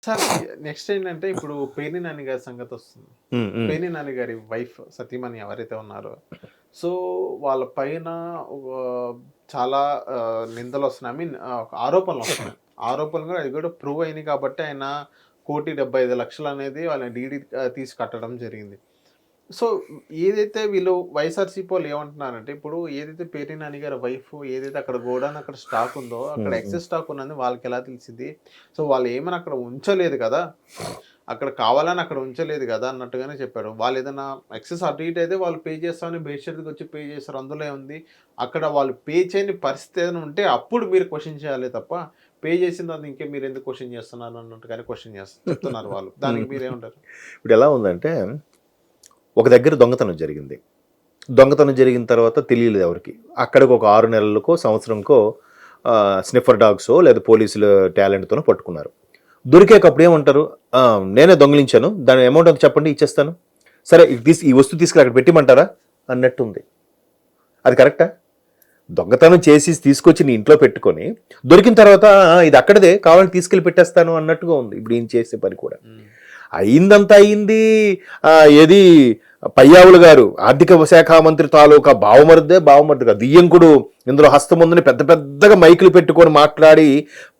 Sir next ఏంటంటే ఇప్పుడు పేర్ని నాని గారి సంగతి వస్తుంది. హ్మ్. హ్మ్. పేర్ని నాని గారి వైఫ్ సతీమణి ఎవరైతే ఉన్నారో, సో వాళ్ళ పైన చాలా నిందలొస్తున్నాయి. I mean ఆరోపణలొస్తున్నాయి. ఆరోపణలు కూడా అది కూడా ప్రూవ్ అయినాయి కాబట్టి ఆయన 1,75,00,000 అనేది వాళ్ళ డీడీ తీసి కట్టడం జరిగింది. సో, ఏదైతే వీళ్ళు వైఎస్ఆర్‌సీపీ వాళ్ళు ఏమంటున్నారంటే, ఇప్పుడు ఏదైతే పేర్ని నాని గారి వైఫ్ ఏదైతే అక్కడ గోడౌన్ అక్కడ స్టాక్ ఉందో, అక్కడ హ్మ్. హ్మ్. ఎక్సెస్ స్టాక్ ఉన్నదని వాళ్ళకెలా తెలిసిద్ది? సో, వాళ్ళు ఏమని అక్కడ ఉంచలేదు కదా! అక్కడ కావాలని అక్కడ ఉంచలేదు కదా! అన్నట్టుగానే చెప్పాడు. వాళ్ళేదన్నా ఎక్సెస్ అటు ఇటు అయితే వాళ్ళు పే చేస్తామని బేషరతుగొచ్చి పే చేస్తారు. అందులో ఏముంది? అక్కడ వాళ్ళు పే చేయని పరిస్థితి ఏదైనా ఉంటే అప్పుడు మీరు క్వెషన్ చేయాలే తప్ప, పే చేసిన తర్వాత ఇంకే మీరెందుకు క్వెషన్ చేస్తున్నారు అన్నట్టుగానే క్వెషన్ చెప్తున్నారు వాళ్ళు. దానికి మీరేమంటారు? ఇప్పుడు ఎలా ఉందంటే, ఒక దగ్గర దొంగతనం జరిగింది. దొంగతనం జరిగిన తర్వాత తెలియలేదు ఎవరికీ. అక్కడికి ఒక 6 నెలలకో, సంవత్సరంకో స్నిఫర్ డాగ్సో లేదా పోలీసుల టాలెంట్‌తోనో పట్టుకున్నారు. దొరికేకప్పుడు ఏమంటారు? నేనే దొంగిలించాను. దాని అమౌంట్ ఎంత చెప్పండి ఇచ్చేస్తాను. సరే ఈ వస్తువు తీసుకెళ్ళి అక్కడ పెట్టిమంటారా? అన్నట్టుంది. అది కరెక్టా? దొంగతనం చేసి తీసుకొచ్చి నీ ఇంట్లో పెట్టుకొని, దొరికిన తర్వాత ఇది అక్కడిదే కావాలని తీసుకెళ్ళి పెట్టేస్తాను అన్నట్టుగా ఉంది ఇప్పుడు ఈయన చేసే పని కూడా. హ్మ్. అయిందంతా అయింది. ఏది పయ్యావులు గారు ఆర్థిక శాఖ మంత్రి తాలూకా బావమరిది కాదు దియ్యంకుడు ఇందులో హస్తముందని పెద్ద పెద్దగా మైకులు పెట్టుకొని మాట్లాడి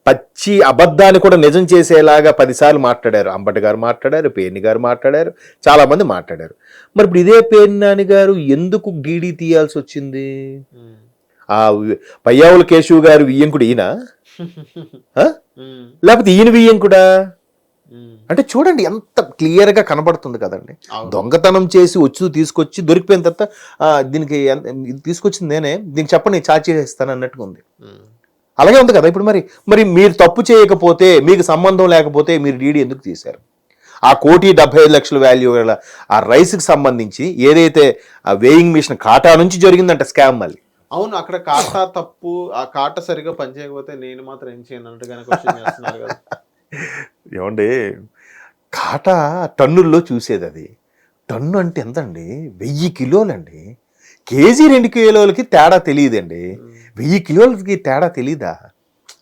పచ్చి అబద్ధాన్ని కూడా నిజం చేసేలాగా 10 సార్లు మాట్లాడారు. అంబటి గారు మాట్లాడారు, పేర్ని గారు మాట్లాడారు, చాలా మంది మాట్లాడారు. మరి ఇప్పుడు ఇదే పేర్ని నాని గారు ఎందుకు డీడీ తీయాల్సి వచ్చింది? ఆ పయ్యావుల కేశవ్ గారు వియ్యంకుడు ఈయన, లేకపోతే ఈయన వియ్యంకుడా? అంటే చూడండి ఎంత క్లియర్గా కనబడుతుంది కదండి. దొంగతనం చేసి తీసుకొచ్చి దొరికిపోయిన తర్వాత దీనికి తీసుకొచ్చింది నేనే, దీనికి చెప్పండి చార్జ్ చేస్తాను అన్నట్టుగా ఉంది. అలాగే ఉంది కదా ఇప్పుడు. మరి మీరు తప్పు చేయకపోతే, మీకు సంబంధం లేకపోతే మీరు డీడీ ఎందుకు తీశారు? ఆ 1,75,00,000 వాల్యూ గల ఆ రైస్కి సంబంధించి ఏదైతే ఆ వేయింగ్ మిషన్ కాటా నుంచి జరిగిందంట స్కామ్. మళ్ళీ అవును, అక్కడ కాటా తప్పు, ఆ కాటా సరిగా పనిచేయకపోతే నేను మాత్రం ఏం చేయను అన్నట్టుగానే క్వశ్చన్ చేస్తున్నారు కదా. ఏమండి, కాటా టన్నుల్లో చూసేది. అది టన్ను అంటే ఎంతండి? 1000 కిలోలండి. కేజీ 2 కిలోలకి తేడా తెలియదండి. 1000 కిలోలకి తేడా తెలీదా?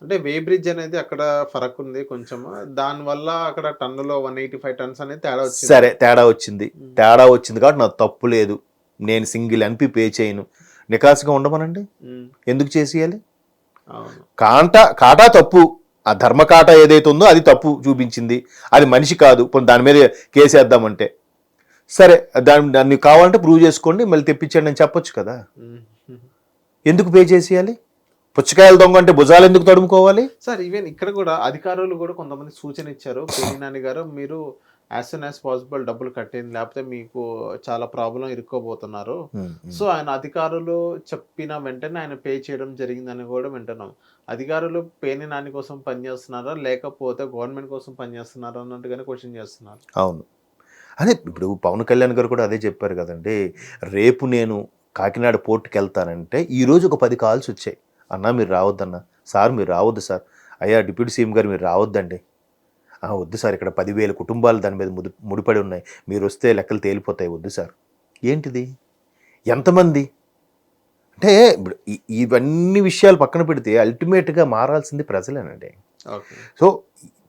అంటే వే బ్రిడ్జ్ అనేది అక్కడ ఫరక్ ఉంది కొంచెం, దానివల్ల అక్కడ టన్నులో 185 టన్స్ అనేది తేడా వచ్చింది. సరే తేడా వచ్చింది కాబట్టి నాకు తప్పు లేదు, నేను సింగిల్ ఎంపీ పే చేయను, నికాసుగా ఉండమనండి. ఎందుకు చేసేయాలి? కాటా తప్పు, ఆ ధర్మకాట ఏదైతే ఉందో అది తప్పు చూపించింది, అది మనిషి కాదు, దాని మీద కేసేద్దామంటే సరే దాన్ని కావాలంటే ప్రూవ్ చేసుకోండి, మళ్ళీ తెప్పించండి అని చెప్పొచ్చు కదా. ఎందుకు పే చేసేయాలి? పుచ్చకాయల దొంగ అంటే భుజాలు ఎందుకు తడుముకోవాలి? సార్ ఈవెన్ ఇక్కడ కూడా అధికారులు కూడా కొంతమంది సూచన ఇచ్చారు, పేర్ని నాని గారు మీరు యాజ్ సూన్ యాజ్ పాసిబుల్ డబ్బులు కట్టేయండి, లేకపోతే మీకు చాలా ప్రాబ్లం ఇరుక్కోబోతున్నారు. సో ఆయన అధికారులు చెప్పిన వెంటనే ఆయన పే చేయడం జరిగిందని కూడా వింటున్నాం. అధికారులు పేర్ని నాని కోసం పనిచేస్తున్నారా లేకపోతే గవర్నమెంట్ కోసం పనిచేస్తున్నారా అన్నట్టుగానే క్వశ్చన్ చేస్తున్నారు. అవును, అదే ఇప్పుడు పవన్ కళ్యాణ్ గారు కూడా అదే చెప్పారు కదండి. రేపు నేను కాకినాడ పోర్టుకి వెళ్తానంటే ఈరోజు ఒక 10 కాల్స్ వచ్చాయి. అన్నా మీరు రావద్దన్నా, సార్ మీరు రావద్దు సార్, అయ్యా డిప్యూటీ సీఎం గారు మీరు రావద్దండి, వద్దు సార్ ఇక్కడ 10,000 కుటుంబాలు దాని మీద ముడిపడి ఉన్నాయి, మీరు వస్తే లెక్కలు తేలిపోతాయి, వద్దు సార్. ఏంటిది? ఎంతమంది? అంటే ఇప్పుడు ఇవన్నీ విషయాలు పక్కన పెడితే అల్టిమేట్గా మారాల్సింది ప్రజలేనండి. సో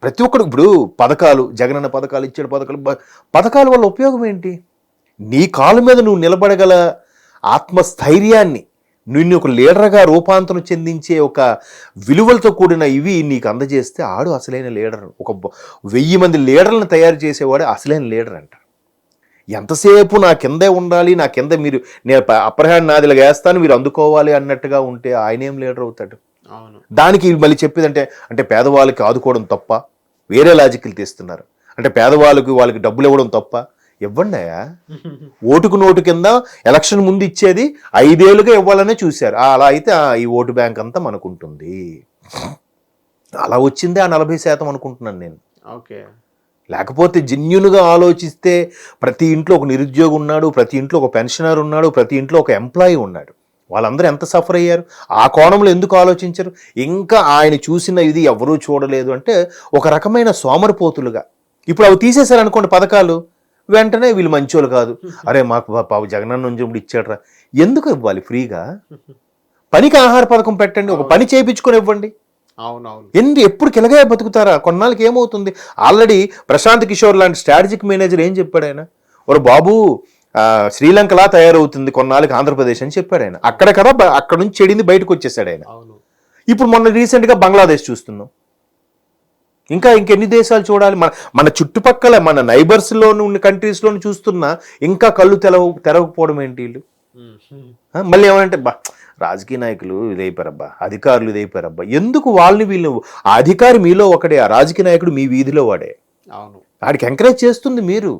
ప్రతి ఒక్కరు ఇప్పుడు పథకాలు, జగనన్న పథకాలు ఇచ్చాడు, పథకాల వల్ల ఉపయోగం ఏంటి? నీ కాలు మీద నువ్వు నిలబడగల ఆత్మస్థైర్యాన్ని, నిన్ను ఒక లీడర్గా రూపాంతరం చెందించే ఒక విలువలతో కూడిన ఇవి నీకు అందజేస్తే ఆడు అసలైన లీడర్. ఒక 1000 మంది లీడర్లను తయారు చేసేవాడు అసలైన లీడర్ అంట. ఎంతసేపు నా కిందే ఉండాలి, నా కింద మీరు, నేను అప్పర్ హ్యాండ్ నాదిలాగా వేస్తాను మీరు అందుకోవాలి అన్నట్టుగా ఉంటే ఆయన ఏం లీడర్ అవుతాడు? దానికి మళ్ళీ చెప్పేదంటే అంటే పేదవాళ్ళకి ఆదుకోవడం తప్ప, వేరే లాజిక్లు తీస్తున్నారు. అంటే వాళ్ళకి డబ్బులు ఇవ్వడం తప్ప, ఇవ్వండియా. ఓటుకు నోటు కింద ఎలక్షన్ ముందు ఇచ్చేది 5 ఏళ్ళుగా ఇవ్వాలనే చూశారు. అలా అయితే ఈ ఓటు బ్యాంక్ అంతా మనకుంటుంది. అలా వచ్చిందే ఆ 40% అనుకుంటున్నాను నేను. ఓకే, లేకపోతే జెన్యూన్గా ఆలోచిస్తే ప్రతి ఇంట్లో ఒక నిరుద్యోగి ఉన్నాడు, ప్రతి ఇంట్లో ఒక పెన్షనర్ ఉన్నాడు, ప్రతి ఇంట్లో ఒక ఎంప్లాయీ ఉన్నాడు. వాళ్ళందరూ ఎంత సఫర్ అయ్యారు? ఆ కోణంలో ఎందుకు ఆలోచించరు? ఇంకా ఆయన చూసిన ఇది ఎవరూ చూడలేదు అంటే ఒక రకమైన సోమరిపోతులుగా. ఇప్పుడు అవి తీసేశారనుకోండి పథకాలు, వెంటనే వీళ్ళు మంచోళ్ళు కాదు, అరే మాకు జగనన్న నుంచి ఇప్పుడు ఇచ్చాడ్రా. ఎందుకు ఇవ్వాలి ఫ్రీగా? పనికి ఆహార పథకం పెట్టండి, ఒక పని చేయించుకొని ఇవ్వండి. అవునవును. ఎప్పుడు కిలగా బతుకుతారా? కొన్నాళ్ళకి ఏమవుతుంది? ఆల్రెడీ ప్రశాంత్ కిషోర్ లాంటి స్ట్రాటజిక్ మేనేజర్ ఏం చెప్పాడు ఆయన? ఒక బాబు శ్రీలంకలా తయారవుతుంది కొన్నాళ్ళకి ఆంధ్రప్రదేశ్ అని చెప్పాడు ఆయన. అక్కడ కదా అక్కడ నుంచి చెడింది బయటకు వచ్చేసాడు ఆయన. అవును. ఇప్పుడు మొన్న రీసెంట్గా బంగ్లాదేశ్ చూస్తున్నాం. ఇంకా ఇంకెన్ని దేశాలు చూడాలి? మన చుట్టుపక్కల మన నైబర్స్లోను ఉన్న కంట్రీస్లోను చూస్తున్నా ఇంకా కళ్ళు తెరవకపోవడం ఏంటి వీళ్ళు? మళ్ళీ ఏమంటే రాజకీయ నాయకులు ఇదైపోయారబ్బా, అధికారులు ఇదైపోయారబ్బా. ఎందుకు వాళ్ళని వీళ్ళు? ఆ అధికారి మీలో ఒకడే, ఆ రాజకీయ నాయకుడు మీ వీధిలో వాడే. అవును. వాడికి ఎంకరేజ్ చేస్తుంది మీరు.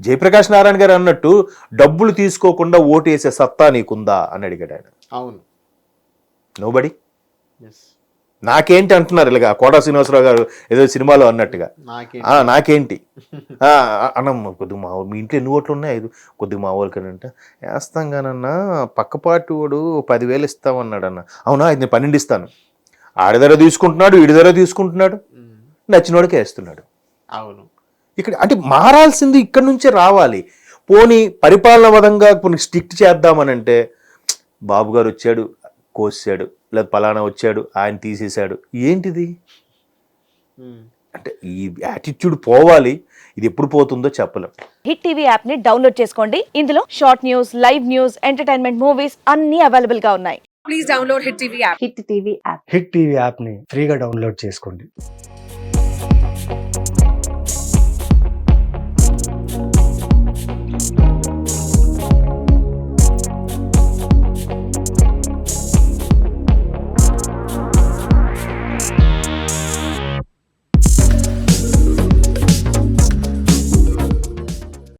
జయప్రకాష్ నారాయణ గారు అన్నట్టు డబ్బులు తీసుకోకుండా ఓటేసే సత్తా నీకుందా అని అడిగాడు ఆయన. అవును. నోబడి. నాకేంటి అంటున్నారు ఇలాగా కోటా శ్రీనివాసరావు గారు ఏదో సినిమాలో అన్నట్టుగా. నాకేంటి అన్నమ్మ కొద్దిగా మా మీ ఇంట్లో ఎన్ని ఓట్లు ఉన్నాయి? 5 కొద్దిగా మా వాళ్ళకి అంటే వేస్తాం కానన్నా పక్కపాటి వాడు 10,000 ఇస్తామన్నాడు అన్న. అవునా, ఇది నేను 12 ఇస్తాను. ఆడి ధర తీసుకుంటున్నాడు, వీడి ధర తీసుకుంటున్నాడు, నచ్చినోడికి వేస్తున్నాడు. అవును. ఇక్కడ అంటే మారాల్సింది ఇక్కడ నుంచే రావాలి. పోనీ పరిపాలన పదంగా కొన్ని స్ట్రిక్ట్ చేద్దామనంటే బాబు గారు వచ్చాడు కోసాడు, లేదా పలానా వచ్చాడు ఆయన తీసేశాడు, ఏంటిది? అంటే ఈ యాటిట్యూడ్ పోవాలి. ఇది ఎప్పుడు పోతుందో చెప్పలేం. హిట్ టీవీ యాప్ ని డౌన్లోడ్ చేసుకోండి. ఇందులో short news, live news, entertainment movies అన్ని అవైలబుల్ గా ఉన్నాయి. Please download Hit TV app. Hit TV app. Hit TV యాప్ని ఫ్రీగా డౌన్లోడ్ చేసుకోండి.